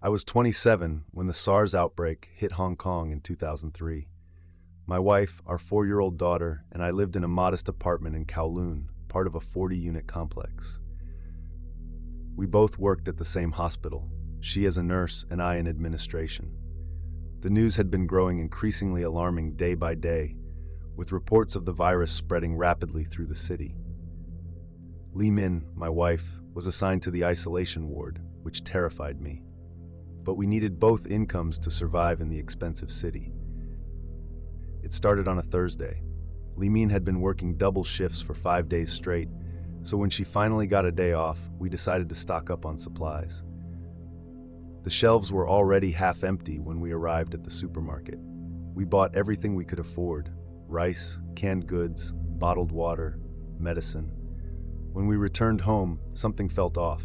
I was 27 when the SARS outbreak hit Hong Kong in 2003. My wife, our 4-year-old daughter, and I lived in a modest apartment in Kowloon, part of a 40-unit complex. We both worked at the same hospital, she as a nurse and I in administration. The news had been growing increasingly alarming day by day, with reports of the virus spreading rapidly through the city. Li Min, my wife, was assigned to the isolation ward, which terrified me. But we needed both incomes to survive in the expensive city. It started on a Thursday. Li Min had been working double shifts for 5 days straight, so when she finally got a day off, we decided to stock up on supplies. The shelves were already half empty when we arrived at the supermarket. We bought everything we could afford: rice, canned goods, bottled water, medicine. When we returned home, something felt off.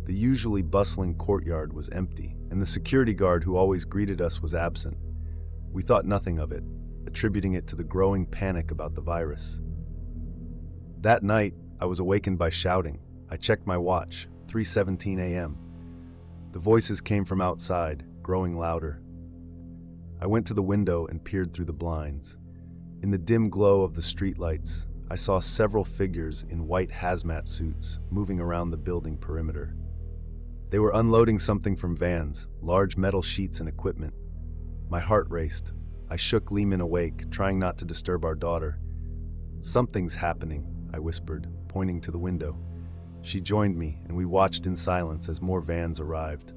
The usually bustling courtyard was empty, and the security guard who always greeted us was absent. We thought nothing of it, attributing it to the growing panic about the virus. That night, I was awakened by shouting. I checked my watch, 3:17 a.m. The voices came from outside, growing louder. I went to the window and peered through the blinds. In the dim glow of the streetlights, I saw several figures in white hazmat suits moving around the building perimeter. They were unloading something from vans, large metal sheets and equipment. My heart raced. I shook Li Min awake, trying not to disturb our daughter. "Something's happening," I whispered, pointing to the window. She joined me, and we watched in silence as more vans arrived.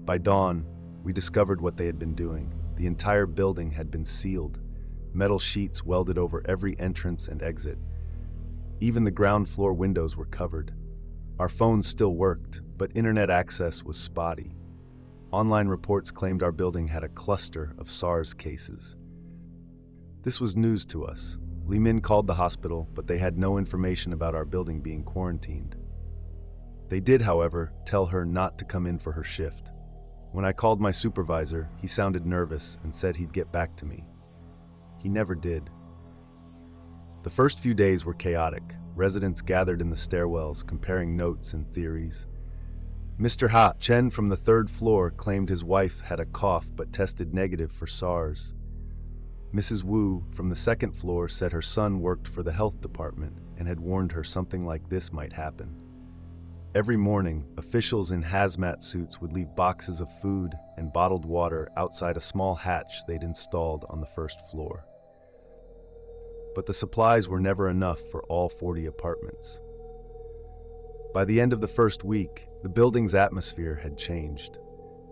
By dawn, we discovered what they had been doing. The entire building had been sealed, metal sheets welded over every entrance and exit. Even the ground floor windows were covered. Our phones still worked, but internet access was spotty. Online reports claimed our building had a cluster of SARS cases. This was news to us. Li Min called the hospital, but they had no information about our building being quarantined. They did, however, tell her not to come in for her shift. When I called my supervisor, he sounded nervous and said he'd get back to me. He never did. The first few days were chaotic. Residents gathered in the stairwells, comparing notes and theories. Mr. Ha Chen from the 3rd floor claimed his wife had a cough but tested negative for SARS. Mrs. Wu from the 2nd floor said her son worked for the health department and had warned her something like this might happen. Every morning, officials in hazmat suits would leave boxes of food and bottled water outside a small hatch they'd installed on the 1st floor. But the supplies were never enough for all 40 apartments. By the end of the first week, the building's atmosphere had changed.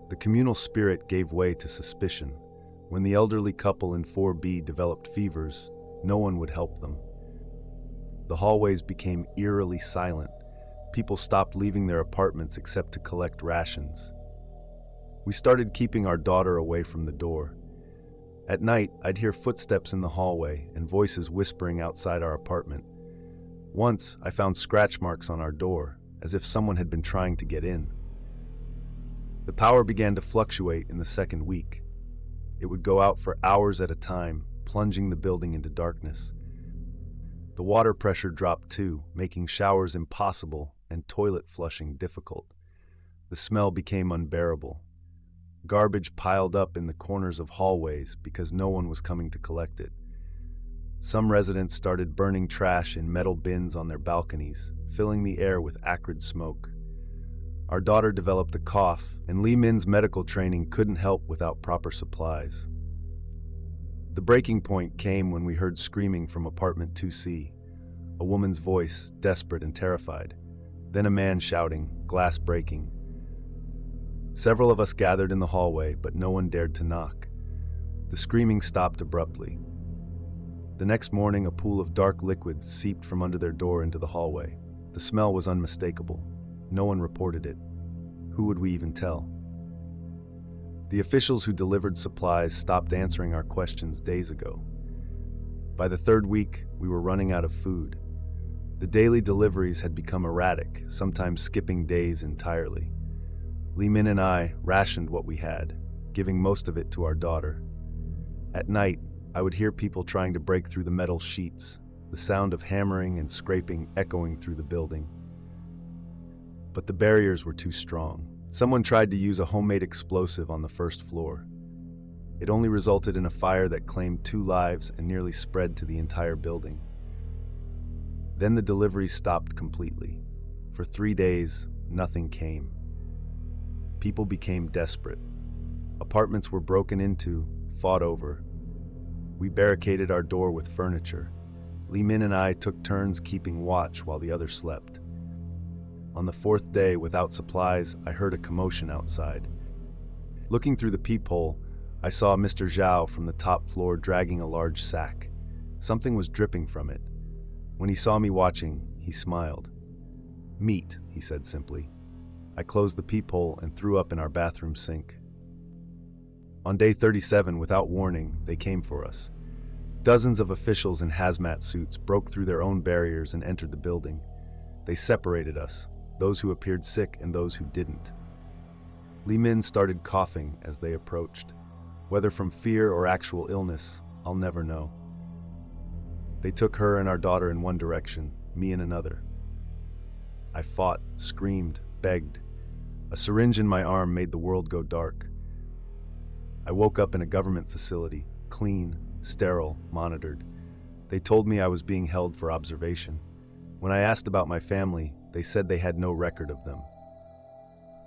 The communal spirit gave way to suspicion. When the elderly couple in 4B developed fevers, no one would help them. The hallways became eerily silent. People stopped leaving their apartments except to collect rations. We started keeping our daughter away from the door. At night, I'd hear footsteps in the hallway and voices whispering outside our apartment. Once, I found scratch marks on our door, as if someone had been trying to get in. The power began to fluctuate in the 2nd week. It would go out for hours at a time, plunging the building into darkness. The water pressure dropped too, making showers impossible and toilet flushing difficult. The smell became unbearable. Garbage piled up in the corners of hallways because no one was coming to collect it. Some residents started burning trash in metal bins on their balconies, filling the air with acrid smoke. Our daughter developed a cough, and Li Min's medical training couldn't help without proper supplies. The breaking point came when we heard screaming from apartment 2C, a woman's voice, desperate and terrified. Then a man shouting, glass breaking. Several of us gathered in the hallway, but no one dared to knock. The screaming stopped abruptly. The next morning, a pool of dark liquids seeped from under their door into the hallway. The smell was unmistakable. No one reported it. Who would we even tell? The officials who delivered supplies stopped answering our questions days ago. By the 3rd week, we were running out of food. The daily deliveries had become erratic, sometimes skipping days entirely. Li Min and I rationed what we had, giving most of it to our daughter. At night, I would hear people trying to break through the metal sheets, the sound of hammering and scraping echoing through the building. But the barriers were too strong. Someone tried to use a homemade explosive on the first floor. It only resulted in a fire that claimed 2 lives and nearly spread to the entire building. Then the deliveries stopped completely. For 3 days, nothing came. People became desperate. Apartments were broken into, fought over. We barricaded our door with furniture. Li Min and I took turns keeping watch while the others slept. On the 4th day, without supplies, I heard a commotion outside. Looking through the peephole, I saw Mr. Zhao from the top floor dragging a large sack. Something was dripping from it. When he saw me watching, he smiled. "Meat," he said simply. I closed the peephole and threw up in our bathroom sink. On day 37, without warning, they came for us. Dozens of officials in hazmat suits broke through their own barriers and entered the building. They separated us, those who appeared sick and those who didn't. Li Min started coughing as they approached. Whether from fear or actual illness, I'll never know. They took her and our daughter in one direction, me in another. I fought, screamed, begged. A syringe in my arm made the world go dark. I woke up in a government facility, clean, sterile, monitored. They told me I was being held for observation. When I asked about my family, they said they had no record of them.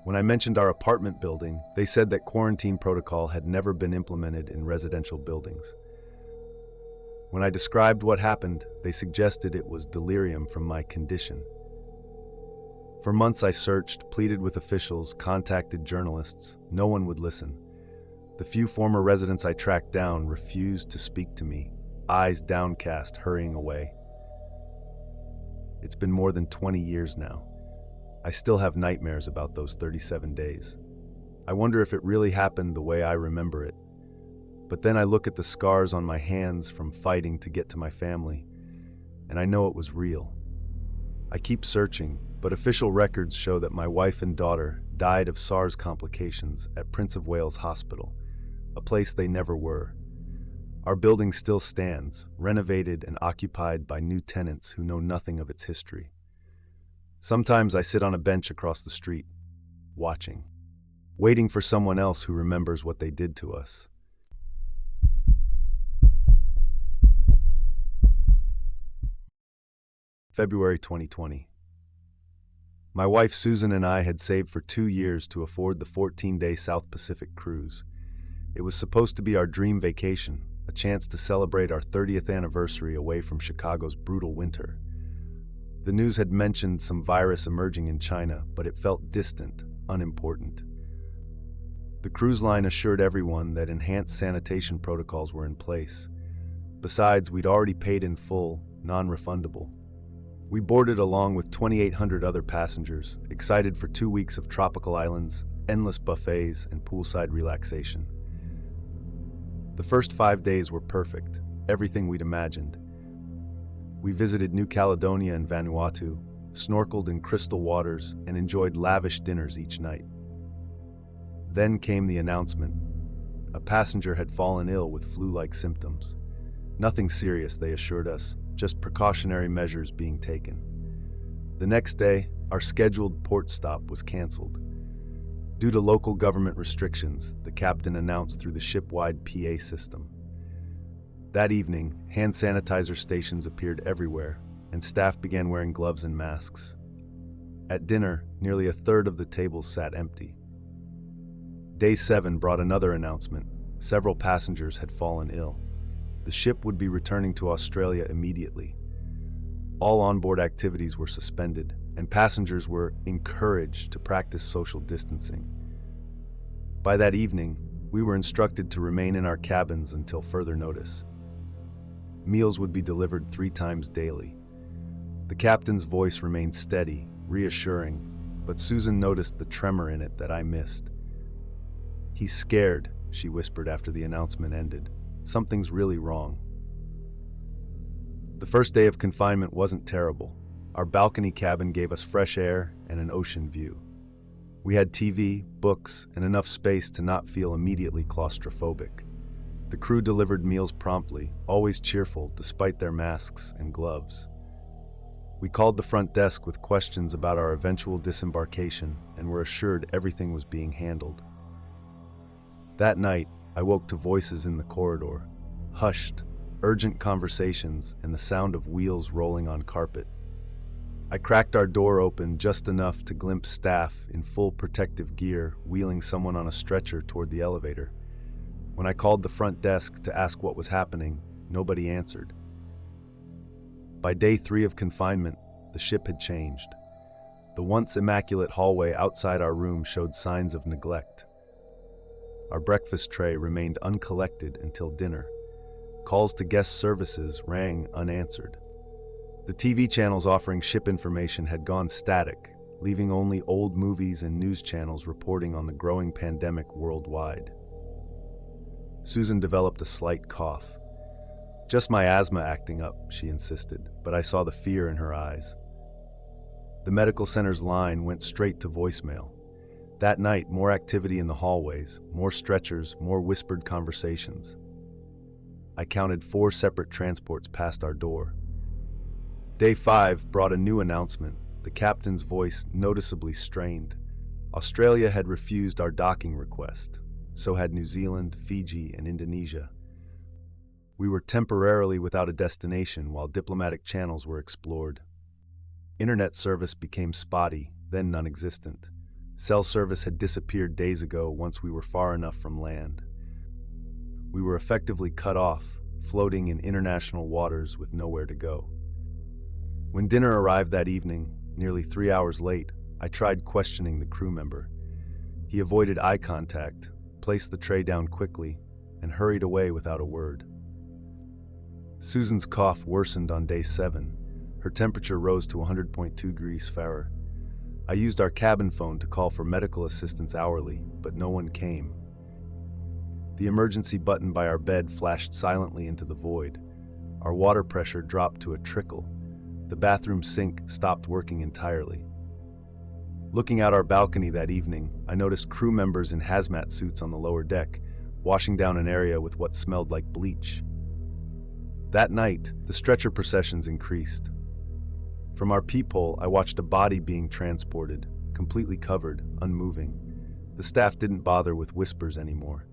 When I mentioned our apartment building, they said that quarantine protocol had never been implemented in residential buildings. When I described what happened, they suggested it was delirium from my condition. For months I searched, pleaded with officials, contacted journalists. No one would listen. The few former residents I tracked down refused to speak to me, eyes downcast, hurrying away. It's been more than 20 years now. I still have nightmares about those 37 days. I wonder if it really happened the way I remember it. But then I look at the scars on my hands from fighting to get to my family, and I know it was real. I keep searching, but official records show that my wife and daughter died of SARS complications at Prince of Wales Hospital, a place they never were. Our building still stands, renovated and occupied by new tenants who know nothing of its history. Sometimes I sit on a bench across the street, watching, waiting for someone else who remembers what they did to us. February 2020. My wife Susan and I had saved for 2 years to afford the 14-day South Pacific cruise. It was supposed to be our dream vacation, a chance to celebrate our 30th anniversary away from Chicago's brutal winter. The news had mentioned some virus emerging in China, but it felt distant, unimportant. The cruise line assured everyone that enhanced sanitation protocols were in place. Besides, we'd already paid in full, non-refundable. We boarded along with 2,800 other passengers, excited for 2 weeks of tropical islands, endless buffets, and poolside relaxation. The first 5 days were perfect, everything we'd imagined. We visited New Caledonia and Vanuatu, snorkeled in crystal waters, and enjoyed lavish dinners each night. Then came the announcement. A passenger had fallen ill with flu-like symptoms. Nothing serious, they assured us, just precautionary measures being taken. The next day, our scheduled port stop was canceled. Due to local government restrictions, the captain announced through the ship-wide PA system. That evening, hand sanitizer stations appeared everywhere, and staff began wearing gloves and masks. At dinner, nearly a third of the tables sat empty. Day 7 brought another announcement. Several passengers had fallen ill. The ship would be returning to Australia immediately. All onboard activities were suspended, and passengers were encouraged to practice social distancing. By that evening, we were instructed to remain in our cabins until further notice. Meals would be delivered 3 times daily. The captain's voice remained steady, reassuring, but Susan noticed the tremor in it that I missed. "He's scared," she whispered after the announcement ended. "Something's really wrong." The first day of confinement wasn't terrible. Our balcony cabin gave us fresh air and an ocean view. We had TV, books, and enough space to not feel immediately claustrophobic. The crew delivered meals promptly, always cheerful despite their masks and gloves. We called the front desk with questions about our eventual disembarkation and were assured everything was being handled. That night, I woke to voices in the corridor, hushed, urgent conversations, and the sound of wheels rolling on carpet. I cracked our door open just enough to glimpse staff in full protective gear wheeling someone on a stretcher toward the elevator. When I called the front desk to ask what was happening, nobody answered. By day 3 of confinement, the ship had changed. The once immaculate hallway outside our room showed signs of neglect. Our breakfast tray remained uncollected until dinner. Calls to guest services rang unanswered. The TV channels offering ship information had gone static, leaving only old movies and news channels reporting on the growing pandemic worldwide. Susan developed a slight cough. "Just my asthma acting up," she insisted, but I saw the fear in her eyes. The medical center's line went straight to voicemail. That night, more activity in the hallways, more stretchers, more whispered conversations. I counted 4 separate transports past our door. Day 5 brought a new announcement, the captain's voice noticeably strained. Australia had refused our docking request. So had New Zealand, Fiji, and Indonesia. We were temporarily without a destination while diplomatic channels were explored. Internet service became spotty, then non-existent. Cell service had disappeared days ago once we were far enough from land. We were effectively cut off, floating in international waters with nowhere to go. When dinner arrived that evening, nearly 3 hours late, I tried questioning the crew member. He avoided eye contact, placed the tray down quickly, and hurried away without a word. Susan's cough worsened on day 7. Her temperature rose to 100.2 degrees Fahrenheit. I used our cabin phone to call for medical assistance hourly, but no one came. The emergency button by our bed flashed silently into the void. Our water pressure dropped to a trickle. The bathroom sink stopped working entirely. Looking out our balcony that evening, I noticed crew members in hazmat suits on the lower deck, washing down an area with what smelled like bleach. That night, the stretcher processions increased. From our peephole, I watched a body being transported, completely covered, unmoving. The staff didn't bother with whispers anymore.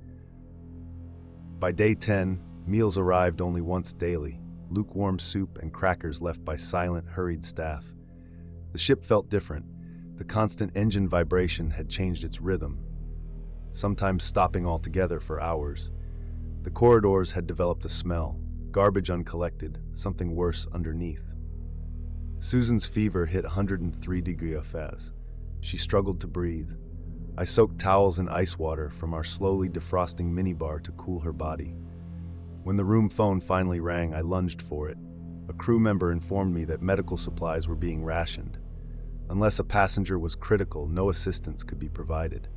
By day 10, meals arrived only once daily, lukewarm soup and crackers left by silent, hurried staff. The ship felt different. The constant engine vibration had changed its rhythm, sometimes stopping altogether for hours. The corridors had developed a smell, garbage uncollected, something worse underneath. Susan's fever hit 103 degrees Fahrenheit. She struggled to breathe. I soaked towels in ice water from our slowly defrosting minibar to cool her body. When the room phone finally rang, I lunged for it. A crew member informed me that medical supplies were being rationed. Unless a passenger was critical, no assistance could be provided.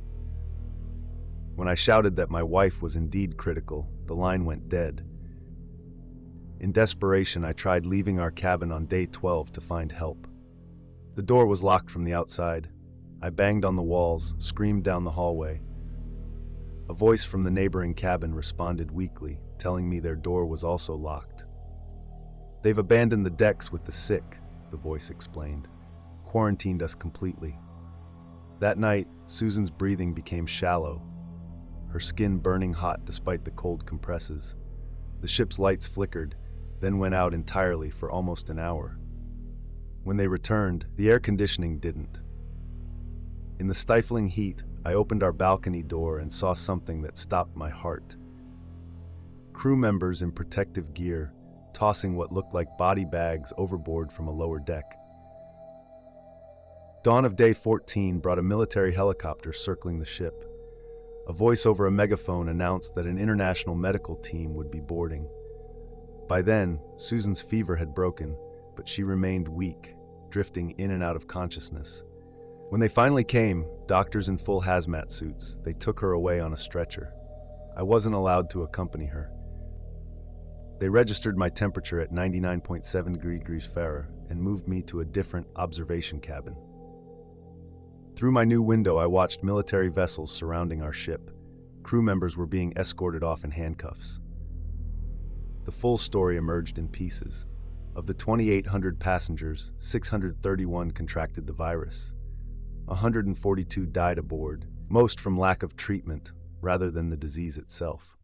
When I shouted that my wife was indeed critical, the line went dead. In desperation, I tried leaving our cabin on day 12 to find help. The door was locked from the outside. I banged on the walls, screamed down the hallway. A voice from the neighboring cabin responded weakly, telling me their door was also locked. "They've abandoned the decks with the sick," the voice explained. "Quarantined us completely." That night, Susan's breathing became shallow, her skin burning hot despite the cold compresses. The ship's lights flickered, then went out entirely for almost an hour. When they returned, the air conditioning didn't. In the stifling heat, I opened our balcony door and saw something that stopped my heart. Crew members in protective gear, tossing what looked like body bags overboard from a lower deck. Dawn of day 14 brought a military helicopter circling the ship. A voice over a megaphone announced that an international medical team would be boarding. By then, Susan's fever had broken, but she remained weak, drifting in and out of consciousness. When they finally came, doctors in full hazmat suits, they took her away on a stretcher. I wasn't allowed to accompany her. They registered my temperature at 99.7 degrees Fahrenheit and moved me to a different observation cabin. Through my new window, I watched military vessels surrounding our ship. Crew members were being escorted off in handcuffs. The full story emerged in pieces. Of the 2,800 passengers, 631 contracted the virus. 142 died aboard, most from lack of treatment rather than the disease itself.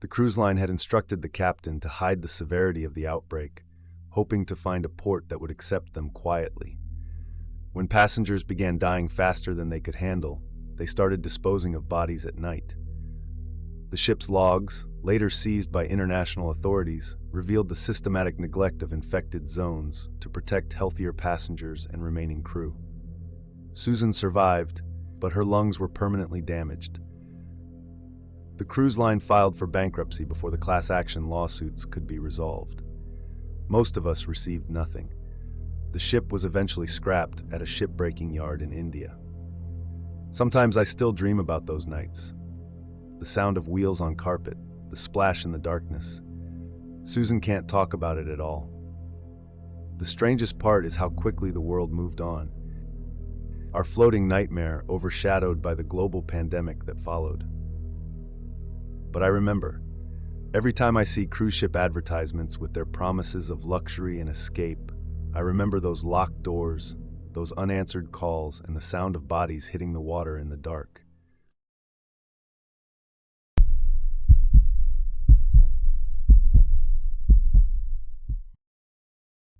The cruise line had instructed the captain to hide the severity of the outbreak, hoping to find a port that would accept them quietly. When passengers began dying faster than they could handle, they started disposing of bodies at night. The ship's logs, later seized by international authorities, revealed the systematic neglect of infected zones to protect healthier passengers and remaining crew. Susan survived, but her lungs were permanently damaged. The cruise line filed for bankruptcy before the class action lawsuits could be resolved. Most of us received nothing. The ship was eventually scrapped at a shipbreaking yard in India. Sometimes I still dream about those nights. The sound of wheels on carpet, the splash in the darkness. Susan can't talk about it at all. The strangest part is how quickly the world moved on. Our floating nightmare overshadowed by the global pandemic that followed. But I remember, every time I see cruise ship advertisements with their promises of luxury and escape, I remember those locked doors, those unanswered calls, and the sound of bodies hitting the water in the dark.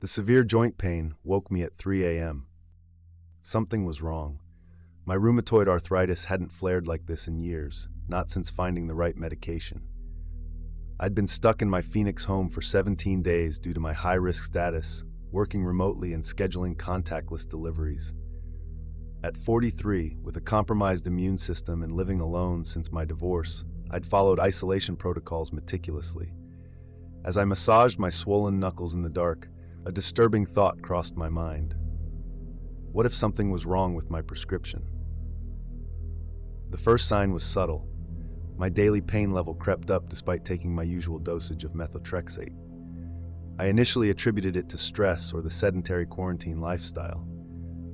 The severe joint pain woke me at 3 a.m. Something was wrong. My rheumatoid arthritis hadn't flared like this in years, not since finding the right medication. I'd been stuck in my Phoenix home for 17 days due to my high-risk status, working remotely and scheduling contactless deliveries. At 43, with a compromised immune system and living alone since my divorce, I'd followed isolation protocols meticulously. As I massaged my swollen knuckles in the dark, a disturbing thought crossed my mind. What if something was wrong with my prescription? The first sign was subtle. My daily pain level crept up despite taking my usual dosage of methotrexate. I initially attributed it to stress or the sedentary quarantine lifestyle.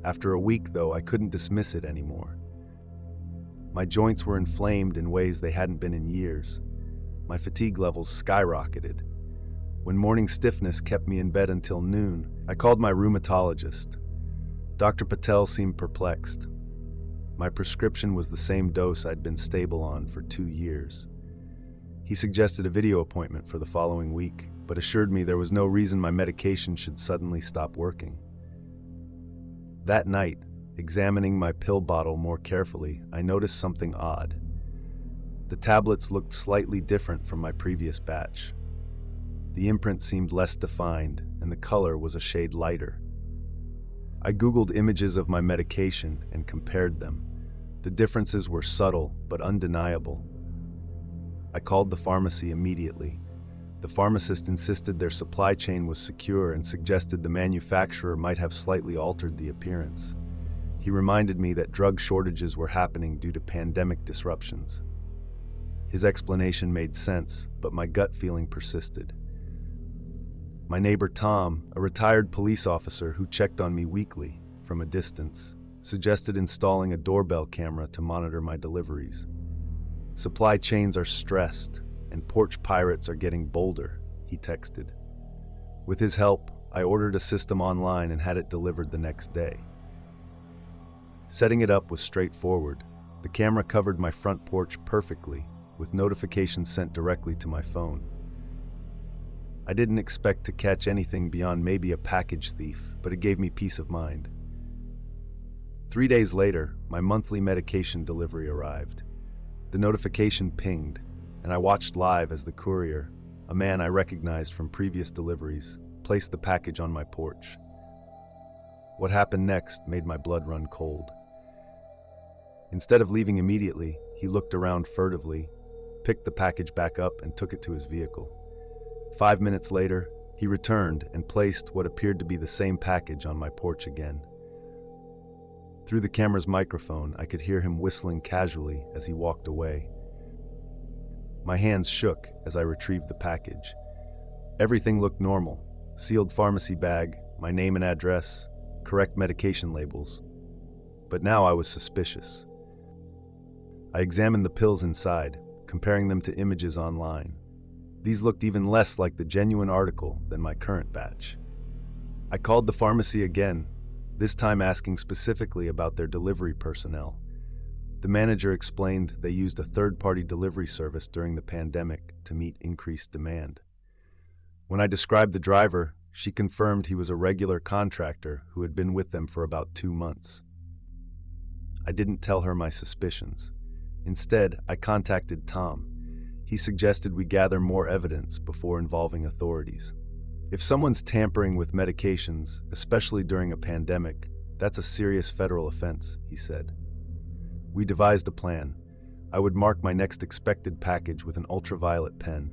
After a week, though, I couldn't dismiss it anymore. My joints were inflamed in ways they hadn't been in years. My fatigue levels skyrocketed. When morning stiffness kept me in bed until noon, I called my rheumatologist. Dr. Patel seemed perplexed. My prescription was the same dose I'd been stable on for 2 years. He suggested a video appointment for the following week, but assured me there was no reason my medication should suddenly stop working. That night, examining my pill bottle more carefully, I noticed something odd. The tablets looked slightly different from my previous batch. The imprint seemed less defined, and the color was a shade lighter. I Googled images of my medication and compared them. The differences were subtle but undeniable. I called the pharmacy immediately. The pharmacist insisted their supply chain was secure and suggested the manufacturer might have slightly altered the appearance. He reminded me that drug shortages were happening due to pandemic disruptions. His explanation made sense, but my gut feeling persisted. My neighbor Tom, a retired police officer who checked on me weekly from a distance, suggested installing a doorbell camera to monitor my deliveries. Supply chains are stressed, and porch pirates are getting bolder, he texted. With his help, I ordered a system online and had it delivered the next day. Setting it up was straightforward. The camera covered my front porch perfectly, with notifications sent directly to my phone. I didn't expect to catch anything beyond maybe a package thief, but it gave me peace of mind. 3 days later, my monthly medication delivery arrived. The notification pinged, and I watched live as the courier, a man I recognized from previous deliveries, placed the package on my porch. What happened next made my blood run cold. Instead of leaving immediately, he looked around furtively, picked the package back up, and took it to his vehicle. 5 minutes later, he returned and placed what appeared to be the same package on my porch again. Through the camera's microphone, I could hear him whistling casually as he walked away. My hands shook as I retrieved the package. Everything looked normal. Sealed pharmacy bag, my name and address, correct medication labels. But now I was suspicious. I examined the pills inside, comparing them to images online. These looked even less like the genuine article than my current batch. I called the pharmacy again, this time asking specifically about their delivery personnel. The manager explained they used a third-party delivery service during the pandemic to meet increased demand. When I described the driver, she confirmed he was a regular contractor who had been with them for about 2 months. I didn't tell her my suspicions. Instead, I contacted Tom. He suggested we gather more evidence before involving authorities. If someone's tampering with medications, especially during a pandemic, that's a serious federal offense, he said. We devised a plan. I would mark my next expected package with an ultraviolet pen,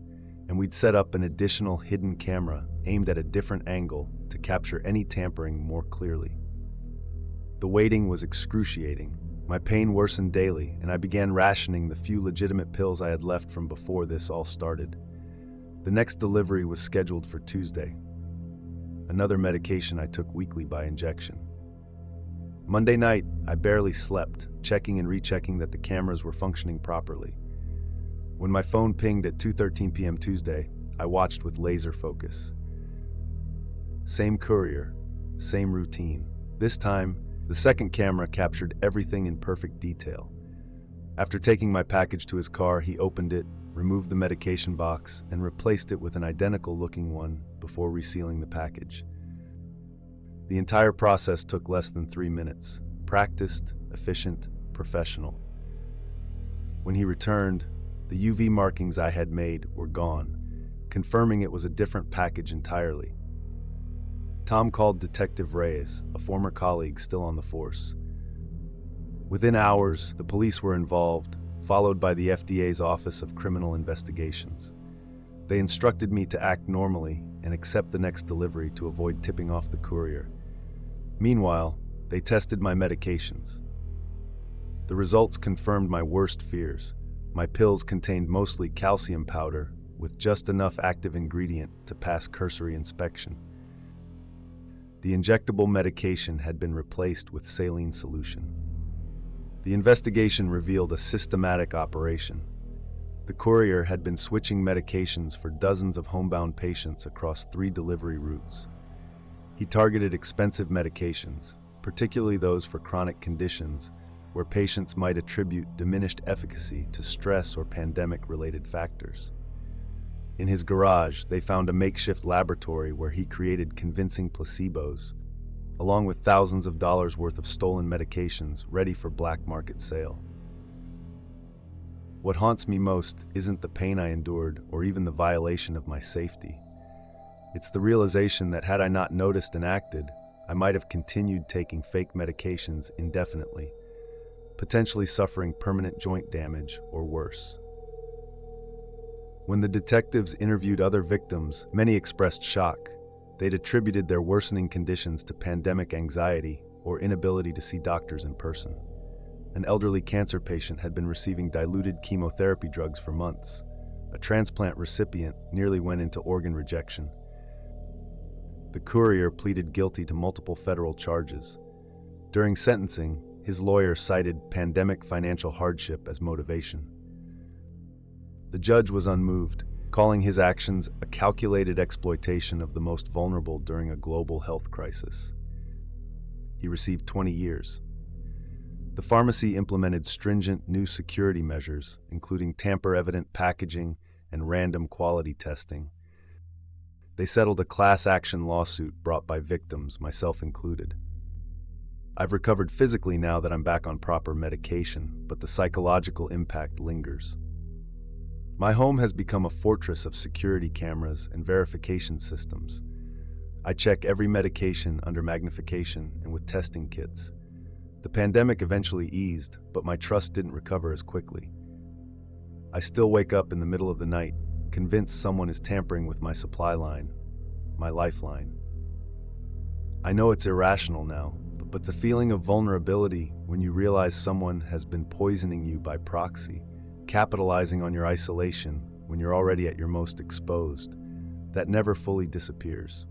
and we'd set up an additional hidden camera aimed at a different angle to capture any tampering more clearly. The waiting was excruciating. My pain worsened daily, and I began rationing the few legitimate pills I had left from before this all started. The next delivery was scheduled for Tuesday. Another medication I took weekly by injection. Monday night, I barely slept, checking and rechecking that the cameras were functioning properly. When my phone pinged at 2:13 p.m. Tuesday, I watched with laser focus. Same courier, same routine. This time, the second camera captured everything in perfect detail. After taking my package to his car, he opened it, removed the medication box, and replaced it with an identical-looking one before resealing the package. The entire process took less than 3 minutes. Practiced, efficient, professional. When he returned, the UV markings I had made were gone, confirming it was a different package entirely. Tom called Detective Reyes, a former colleague still on the force. Within hours, the police were involved, followed by the FDA's Office of Criminal Investigations. They instructed me to act normally and accept the next delivery to avoid tipping off the courier. Meanwhile, they tested my medications. The results confirmed my worst fears. My pills contained mostly calcium powder, with just enough active ingredient to pass cursory inspection. The injectable medication had been replaced with saline solution. The investigation revealed a systematic operation. The courier had been switching medications for dozens of homebound patients across 3 delivery routes. He targeted expensive medications, particularly those for chronic conditions, where patients might attribute diminished efficacy to stress or pandemic-related factors. In his garage, they found a makeshift laboratory where he created convincing placebos, along with thousands of dollars worth of stolen medications ready for black market sale. What haunts me most isn't the pain I endured or even the violation of my safety. It's the realization that had I not noticed and acted, I might have continued taking fake medications indefinitely, potentially suffering permanent joint damage or worse. When the detectives interviewed other victims, many expressed shock. They'd attributed their worsening conditions to pandemic anxiety or inability to see doctors in person. An elderly cancer patient had been receiving diluted chemotherapy drugs for months. A transplant recipient nearly went into organ rejection. The courier pleaded guilty to multiple federal charges. During sentencing, his lawyer cited pandemic financial hardship as motivation. The judge was unmoved, calling his actions a calculated exploitation of the most vulnerable during a global health crisis. He received 20 years. The pharmacy implemented stringent new security measures, including tamper-evident packaging and random quality testing. They settled a class action lawsuit brought by victims, myself included. I've recovered physically now that I'm back on proper medication, but the psychological impact lingers. My home has become a fortress of security cameras and verification systems. I check every medication under magnification and with testing kits. The pandemic eventually eased, but my trust didn't recover as quickly. I still wake up in the middle of the night, convinced someone is tampering with my supply line, my lifeline. I know it's irrational now, but the feeling of vulnerability when you realize someone has been poisoning you by proxy, capitalizing on your isolation when you're already at your most exposed, that never fully disappears.